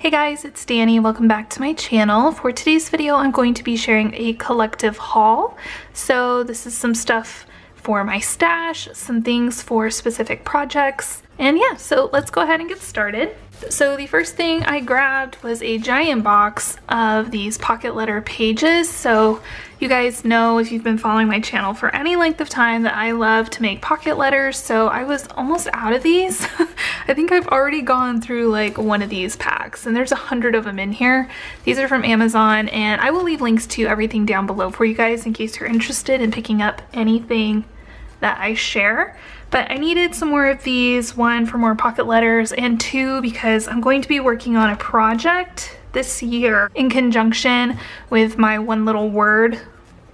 Hey guys, it's Danny. Welcome back to my channel. For today's video, I'm going to be sharing a collective haul. So this is some stuff for my stash, some things for specific projects, and yeah, so let's go ahead and get started. So the first thing I grabbed was a giant box of these pocket letter pages. So you guys know, if you've been following my channel for any length of time, that I love to make pocket letters. So I was almost out of these. I think I've already gone through like one of these packs, and there's 100 of them in here. These are from Amazon, and I will leave links to everything down below for you guys in case you're interested in picking up anything that I share. But I needed some more of these, one for more pocket letters, and two because I'm going to be working on a project this year in conjunction with my one little word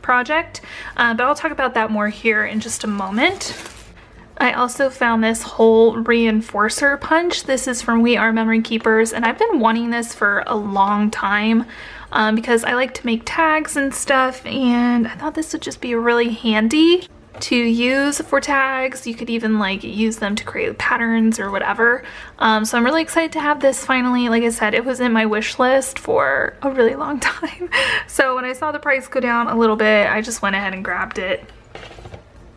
project, but I'll talk about that more here in just a moment. I also found this whole reinforcer punch. This is from We Are Memory Keepers, and I've been wanting this for a long time because I like to make tags and stuff, and I thought this would just be really handy to use for tags. You could even like use them to create patterns or whatever. So I'm really excited to have this finally. Like I said, it was in my wish list for a really long time. So when I saw the price go down a little bit, I just went ahead and grabbed it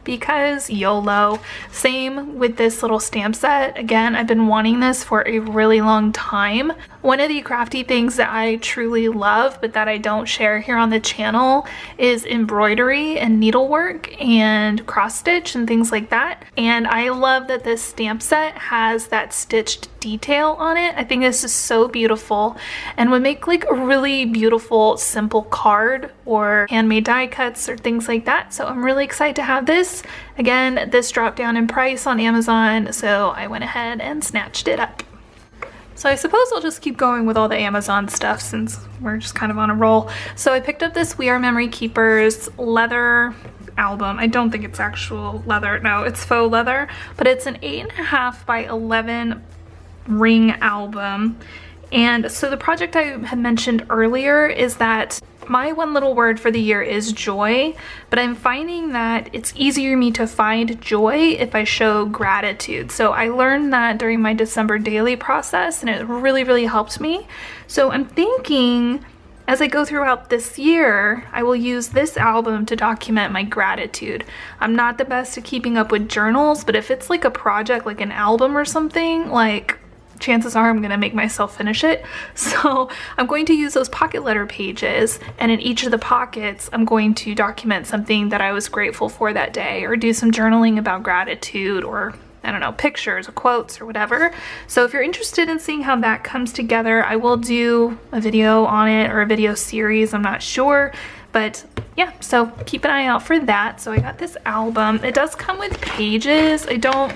because YOLO. Same with this little stamp set. Again, I've been wanting this for a really long time. One of the crafty things that I truly love but that I don't share here on the channel is embroidery and needlework and cross stitch and things like that. And I love that this stamp set has that stitched detail on it. I think this is so beautiful and would make like a really beautiful simple card or handmade die cuts or things like that. So I'm really excited to have this. Again, this dropped down in price on Amazon, so I went ahead and snatched it up. So I suppose I'll just keep going with all the Amazon stuff since we're just kind of on a roll. So I picked up this We Are Memory Keepers leather album. I don't think it's actual leather. No, it's faux leather, but it's an 8.5 by 11 ring album. And so the project I had mentioned earlier is that my one little word for the year is joy, but I'm finding that it's easier for me to find joy if I show gratitude. So I learned that during my December daily process, and it really helped me. So I'm thinking as I go throughout this year, I will use this album to document my gratitude. I'm not the best at keeping up with journals, but if it's like a project, like an album or something, like chances are I'm gonna make myself finish it. So I'm going to use those pocket letter pages, and in each of the pockets I'm going to document something that I was grateful for that day, or do some journaling about gratitude, or I don't know, pictures or quotes or whatever. So if you're interested in seeing how that comes together, I will do a video on it, or a video series, I'm not sure. But yeah, so keep an eye out for that. So I got this album. It does come with pages. I don't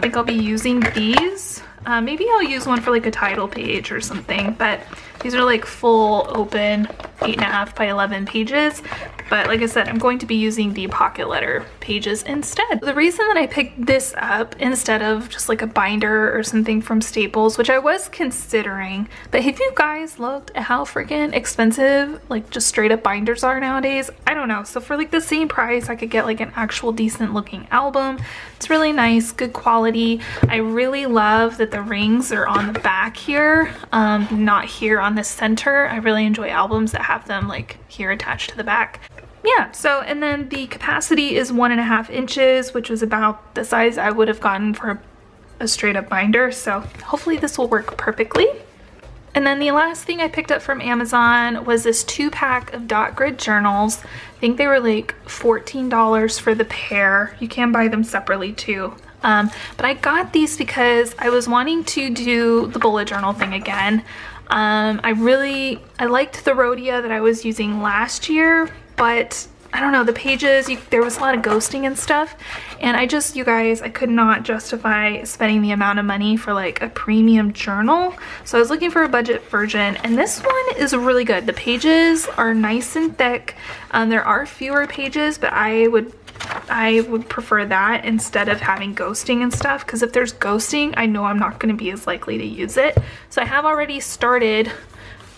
think I'll be using these. Maybe I'll use one for like a title page or something, but these are like full open 8.5 by 11 pages. But like I said, I'm going to be using the pocket letter pages instead. The reason that I picked this up instead of just like a binder or something from Staples, which I was considering, but have you guys looked at how freaking expensive like just straight up binders are nowadays? I don't know. So for like the same price, I could get like an actual decent looking album. It's really nice, good quality. I really love that the rings are on the back here, not here on the center. I really enjoy albums that have them like here attached to the back. Yeah, so and then the capacity is 1.5 inches, which was about the size I would have gotten for a straight up binder. So hopefully this will work perfectly. And then the last thing I picked up from Amazon was this 2-pack of dot grid journals. I think they were like $14 for the pair. You can buy them separately too. But I got these because I was wanting to do the bullet journal thing again. I liked the Rhodia that I was using last year, but I don't know, the pages, there was a lot of ghosting and stuff, and you guys, I could not justify spending the amount of money for like a premium journal. So I was looking for a budget version, and this one is really good. The pages are nice and thick. There are fewer pages, but I would prefer that instead of having ghosting and stuff, because if there's ghosting, I know I'm not going to be as likely to use it. So I have already started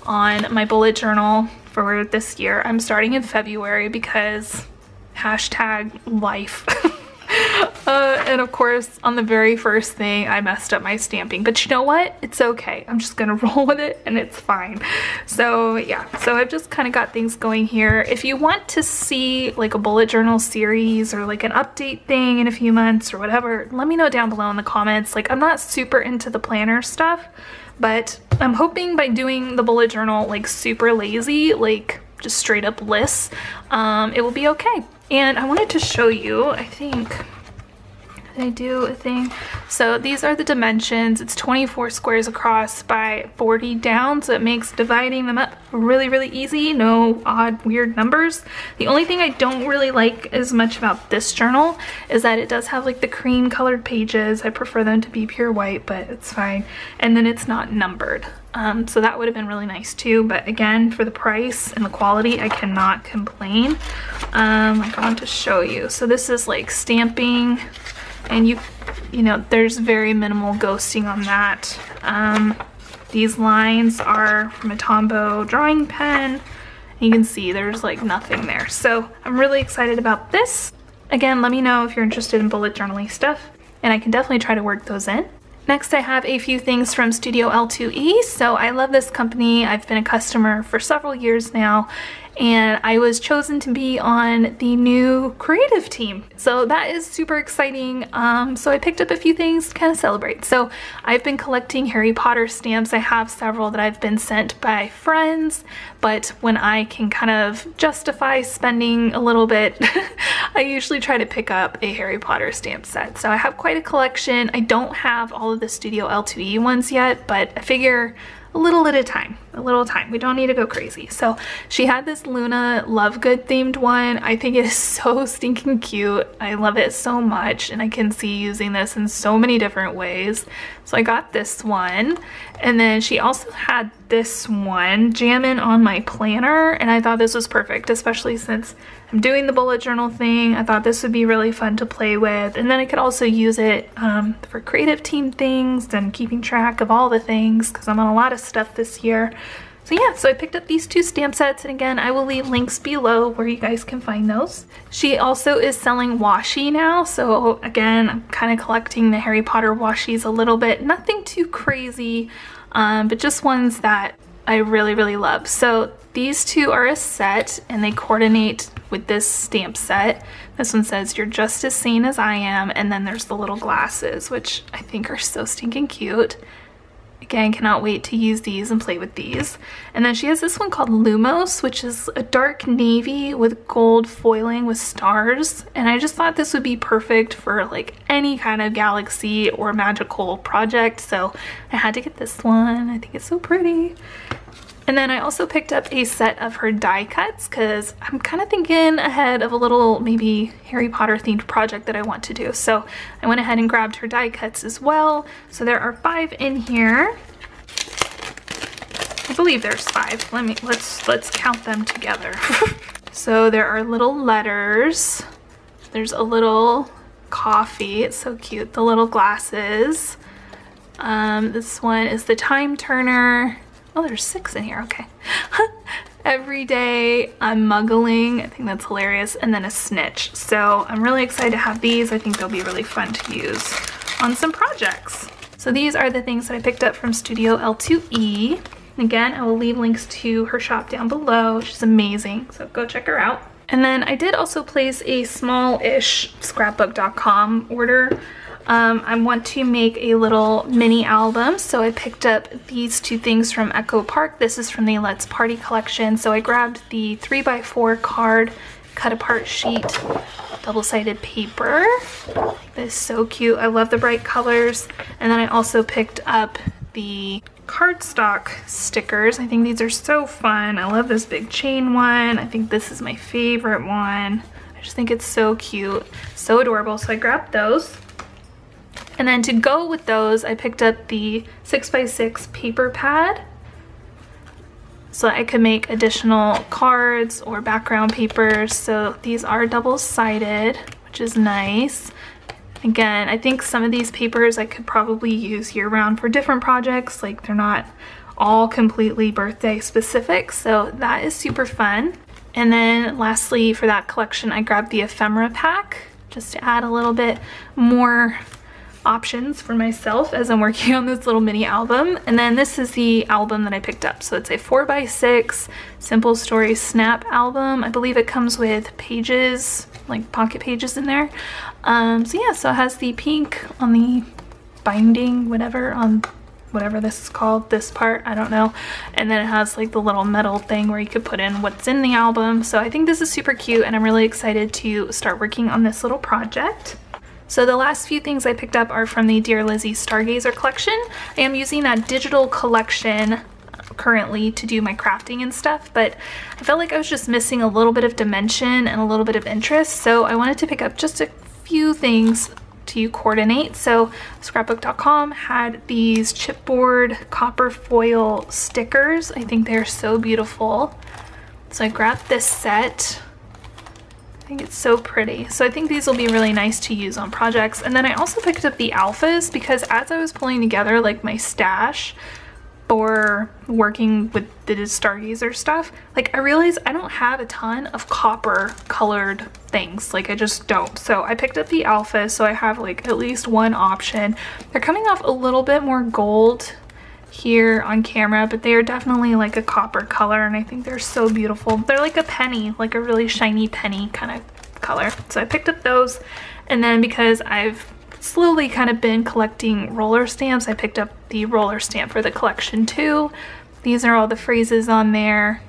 on my bullet journal for this year. I'm starting in February because #life. And of course, on the very first thing, I messed up my stamping. But you know what? It's okay. I'm just gonna roll with it and it's fine. So yeah, so I've just kind of got things going here. If you want to see like a bullet journal series or like an update thing in a few months or whatever, let me know down below in the comments. Like, I'm not super into the planner stuff, but I'm hoping by doing the bullet journal like super lazy, like just straight up lists, it will be okay. And I wanted to show you, I think, did I do a thing? So these are the dimensions. It's 24 squares across by 40 down, so it makes dividing them up really, really easy. No odd, weird numbers. The only thing I don't really like as much about this journal is that it does have like the cream colored pages. I prefer them to be pure white, but it's fine. And then it's not numbered. So that would have been really nice too, but again, for the price and the quality, I cannot complain. I want to show you. So this is like stamping, and you know, there's very minimal ghosting on that. These lines are from a Tombow drawing pen. You can see there's like nothing there. So I'm really excited about this. Again, let me know if you're interested in bullet journaling stuff, and I can definitely try to work those in. Next, I have a few things from StudioL2e. So I love this company. I've been a customer for several years now, and I was chosen to be on the new creative team. So that is super exciting. So I picked up a few things to kind of celebrate. So I've been collecting Harry Potter stamps. I have several that I've been sent by friends, but when I can kind of justify spending a little bit, I usually try to pick up a Harry Potter stamp set. So I have quite a collection. I don't have all of the StudioL2e ones yet, but I figure a little at a time, we don't need to go crazy. So she had this Luna Lovegood themed one. I think it is so stinking cute. I love it so much, and I can see using this in so many different ways. So I got this one, and then she also had this one, Jammin' on my planner, and I thought this was perfect, especially since I'm doing the bullet journal thing. I thought this would be really fun to play with, and then I could also use it for creative team things and keeping track of all the things, because I'm on a lot of stuff this year. So yeah, so I picked up these two stamp sets, and again, I will leave links below where you guys can find those. She also is selling washi now, so again, I'm kind of collecting the Harry Potter washies a little bit. Nothing too crazy, but just ones that I really, really love. So these two are a set, and they coordinate with this stamp set. This one says, "You're just as sane as I am," and then there's the little glasses, which I think are so stinking cute. Again, cannot wait to use these and play with these. And then she has this one called Lumos, which is a dark navy with gold foiling with stars. And I just thought this would be perfect for like any kind of galaxy or magical project. So I had to get this one. I think it's so pretty. And then I also picked up a set of her die cuts because I'm kind of thinking ahead of a little maybe Harry Potter themed project that I want to do. So I went ahead and grabbed her die cuts as well. So there are 5 in here. I believe there's 5. Let's count them together. So there are little letters. There's a little coffee. It's so cute. The little glasses. This one is the time turner. Oh, there's 6 in here, okay. Every day I'm muggling, I think that's hilarious, and then a snitch. So I'm really excited to have these. I think they'll be really fun to use on some projects. So these are the things that I picked up from StudioL2e. Again, I will leave links to her shop down below. She's amazing, so go check her out. And then I did also place a small-ish scrapbook.com order. I want to make a little mini album, so I picked up these 2 things from Echo Park. This is from the Let's Party collection. So I grabbed the 3x4 card cut apart sheet, double-sided paper. This is so cute. I love the bright colors. And then I also picked up the cardstock stickers. I think these are so fun. I love this big chain one. I think this is my favorite one. I just think it's so cute, so adorable. So I grabbed those. And then to go with those, I picked up the 6x6 paper pad so I could make additional cards or background papers. So these are double-sided, which is nice. Again, I think some of these papers I could probably use year-round for different projects. Like, they're not all completely birthday specific, so that is super fun. And then lastly, for that collection, I grabbed the ephemera pack, just to add a little bit more options for myself as I'm working on this little mini album. And then this is the album that I picked up. So it's a 4x6 simple story snap album. I believe it comes with pages, like pocket pages in there. So yeah, so it has the pink on the binding, whatever this is called, this part, I don't know. And then it has like the little metal thing where you could put in what's in the album. So I think this is super cute and I'm really excited to start working on this little project. So the last few things I picked up are from the Dear Lizzie Stargazer collection. I am using that digital collection currently to do my crafting and stuff, but I felt like I was just missing a little bit of dimension and a little bit of interest, so I wanted to pick up just a few things to coordinate. So scrapbook.com had these chipboard copper foil stickers. I think they're so beautiful. So I grabbed this set. I think it's so pretty. So I think these will be really nice to use on projects. And then I also picked up the alphas because as I was pulling together like my stash for working with the Stargazer stuff, like I realized I don't have a ton of copper colored things. Like I just don't. So I picked up the alphas, so I have like at least one option. They're coming off a little bit more gold here on camera, but they are definitely like a copper color and I think they're so beautiful. They're like a penny, like a really shiny penny kind of color. So I picked up those, and then because I've slowly kind of been collecting roller stamps, I picked up the roller stamp for the collection too. These are all the phrases on there.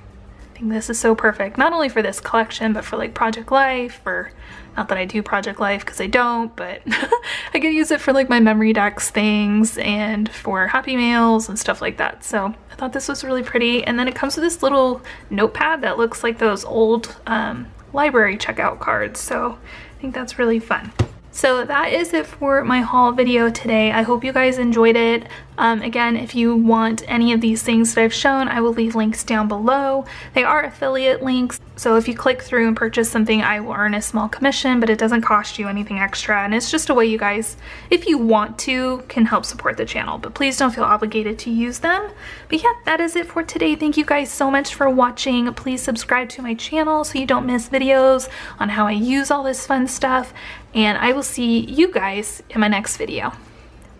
I think this is so perfect, not only for this collection, but for like Project Life, or not that I do Project Life because I don't, but I could use it for like my memory decks things and for Happy Mails and stuff like that. So I thought this was really pretty. And then it comes with this little notepad that looks like those old library checkout cards. So I think that's really fun. So that is it for my haul video today. I hope you guys enjoyed it. Again, if you want any of these things that I've shown, I will leave links down below. They are affiliate links, so if you click through and purchase something, I will earn a small commission, but it doesn't cost you anything extra, and it's just a way you guys, if you want to, can help support the channel, but please don't feel obligated to use them. But yeah, that is it for today. Thank you guys so much for watching. Please subscribe to my channel so you don't miss videos on how I use all this fun stuff, and I will see you guys in my next video.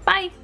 Bye!